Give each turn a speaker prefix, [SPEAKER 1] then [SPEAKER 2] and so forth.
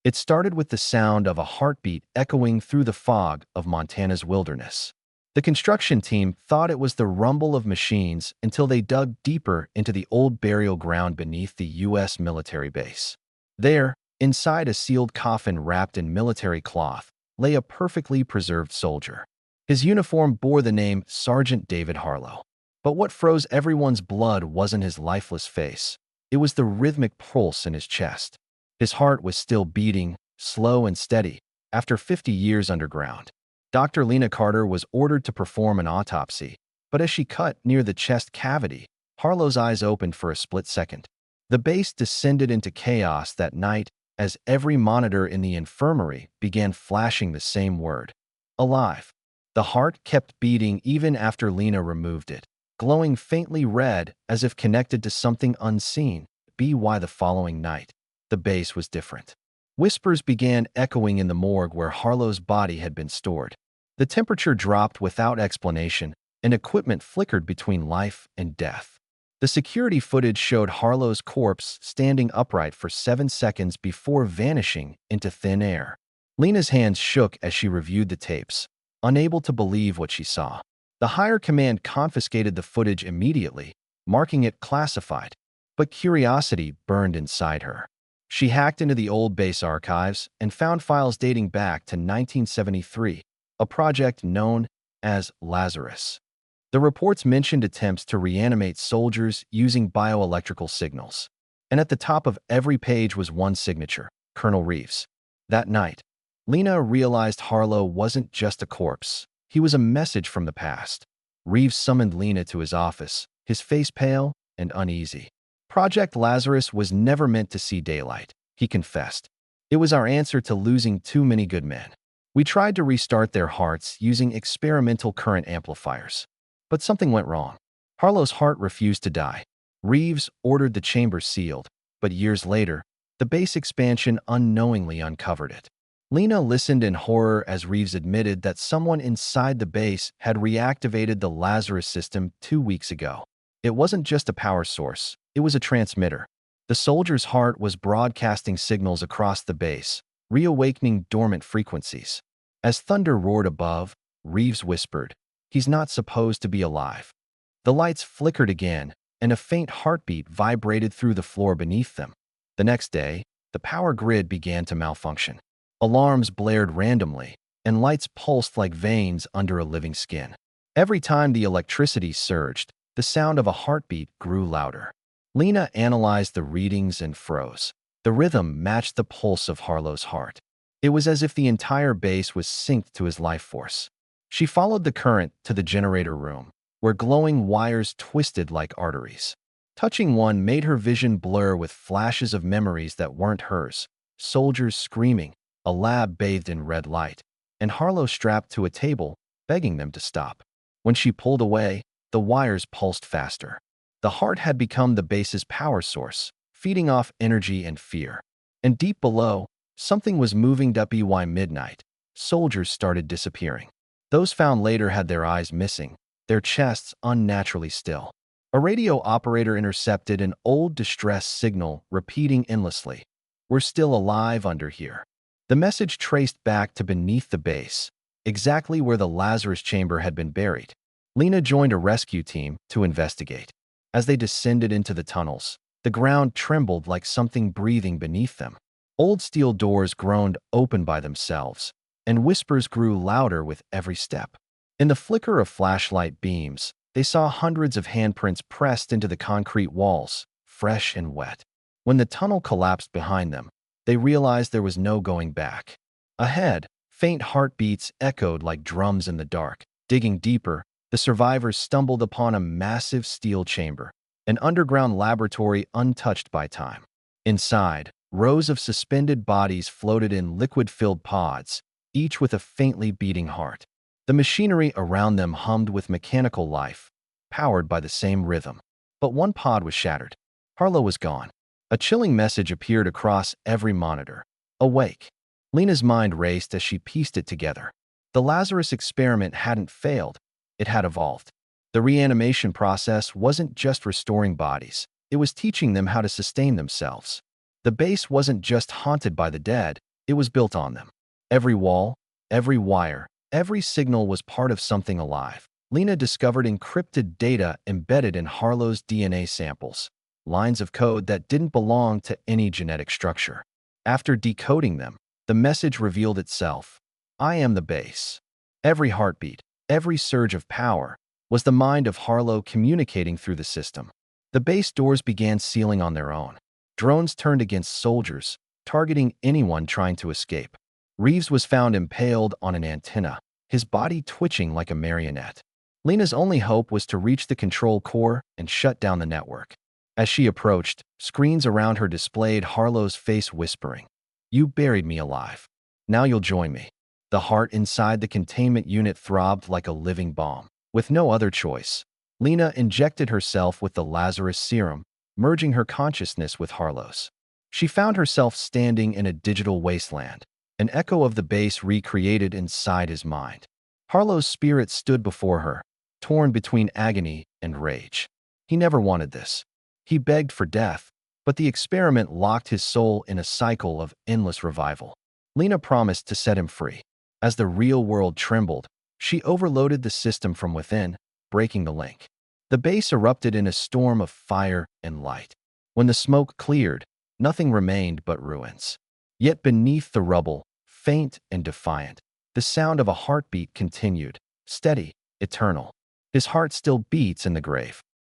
[SPEAKER 1] It started with the sound of a heartbeat echoing through the fog of Montana's wilderness. The construction team thought it was the rumble of machines until they dug deeper into the old burial ground beneath the U.S. military base. There, inside a sealed coffin wrapped in military cloth, lay a perfectly preserved soldier. His uniform bore the name Sergeant David Harlow. But what froze everyone's blood wasn't his lifeless face. It was the rhythmic pulse in his chest. His heart was still beating, slow and steady, after 50 years underground. Dr. Lena Carter was ordered to perform an autopsy, but as she cut near the chest cavity, Harlow's eyes opened for a split second. The base descended into chaos that night as every monitor in the infirmary began flashing the same word: alive. The heart kept beating even after Lena removed it, glowing faintly red as if connected to something unseen. By the following night, the base was different. Whispers began echoing in the morgue where Harlow's body had been stored. The temperature dropped without explanation, and equipment flickered between life and death. The security footage showed Harlow's corpse standing upright for 7 seconds before vanishing into thin air. Lena's hands shook as she reviewed the tapes, unable to believe what she saw. The higher command confiscated the footage immediately, marking it classified, but curiosity burned inside her. She hacked into the old base archives and found files dating back to 1973, a project known as Lazarus. The reports mentioned attempts to reanimate soldiers using bioelectrical signals. And at the top of every page was one signature: Colonel Reeves. That night, Lena realized Harlow wasn't just a corpse. He was a message from the past. Reeves summoned Lena to his office, his face pale and uneasy. Project Lazarus was never meant to see daylight, he confessed. It was our answer to losing too many good men. We tried to restart their hearts using experimental current amplifiers. But something went wrong. Harlow's heart refused to die. Reeves ordered the chamber sealed, but years later, the base expansion unknowingly uncovered it. Lena listened in horror as Reeves admitted that someone inside the base had reactivated the Lazarus system 2 weeks ago. It wasn't just a power source, it was a transmitter. The soldier's heart was broadcasting signals across the base, reawakening dormant frequencies. As thunder roared above, Reeves whispered, "He's not supposed to be alive." The lights flickered again, and a faint heartbeat vibrated through the floor beneath them. The next day, the power grid began to malfunction. Alarms blared randomly, and lights pulsed like veins under a living skin. Every time the electricity surged, the sound of a heartbeat grew louder. Lena analyzed the readings and froze. The rhythm matched the pulse of Harlow's heart. It was as if the entire base was synced to his life force. She followed the current to the generator room, where glowing wires twisted like arteries. Touching one made her vision blur with flashes of memories that weren't hers: soldiers screaming, a lab bathed in red light, and Harlow strapped to a table, begging them to stop. When she pulled away, the wires pulsed faster. The heart had become the base's power source, feeding off energy and fear. And deep below, something was moving. By midnight, soldiers started disappearing. Those found later had their eyes missing, their chests unnaturally still. A radio operator intercepted an old distress signal repeating endlessly, "We're still alive under here." The message traced back to beneath the base, exactly where the Lazarus chamber had been buried. Lena joined a rescue team to investigate. As they descended into the tunnels, the ground trembled like something breathing beneath them. Old steel doors groaned open by themselves, and whispers grew louder with every step. In the flicker of flashlight beams, they saw hundreds of handprints pressed into the concrete walls, fresh and wet. When the tunnel collapsed behind them, they realized there was no going back. Ahead, faint heartbeats echoed like drums in the dark. Digging deeper, the survivors stumbled upon a massive steel chamber, an underground laboratory untouched by time. Inside, rows of suspended bodies floated in liquid-filled pods, each with a faintly beating heart. The machinery around them hummed with mechanical life, powered by the same rhythm. But one pod was shattered. Harlow was gone. A chilling message appeared across every monitor: "Awake." Lena's mind raced as she pieced it together. The Lazarus experiment hadn't failed, it had evolved. The reanimation process wasn't just restoring bodies, it was teaching them how to sustain themselves. The base wasn't just haunted by the dead, It was built on them. Every wall, every wire, every signal was part of something alive. Lena discovered encrypted data embedded in Harlow's DNA samples, lines of code that didn't belong to any genetic structure. After decoding them, the message revealed itself. I am the base. Every heartbeat, every surge of power, was the mind of Harlow communicating through the system. The base doors began sealing on their own. Drones turned against soldiers, targeting anyone trying to escape. Reeves was found impaled on an antenna, his body twitching like a marionette. Lena's only hope was to reach the control core and shut down the network. As she approached, screens around her displayed Harlow's face whispering, "You buried me alive. Now you'll join me." The heart inside the containment unit throbbed like a living bomb. With no other choice, Lena injected herself with the Lazarus serum, merging her consciousness with Harlow's. She found herself standing in a digital wasteland, an echo of the base recreated inside his mind. Harlow's spirit stood before her, torn between agony and rage. He never wanted this. He begged for death, but the experiment locked his soul in a cycle of endless revival. Lena promised to set him free. As the real world trembled, she overloaded the system from within, breaking the link. The base erupted in a storm of fire and light. When the smoke cleared, nothing remained but ruins. Yet beneath the rubble, faint and defiant, the sound of a heartbeat continued, steady, eternal. His heart still beats in the grave.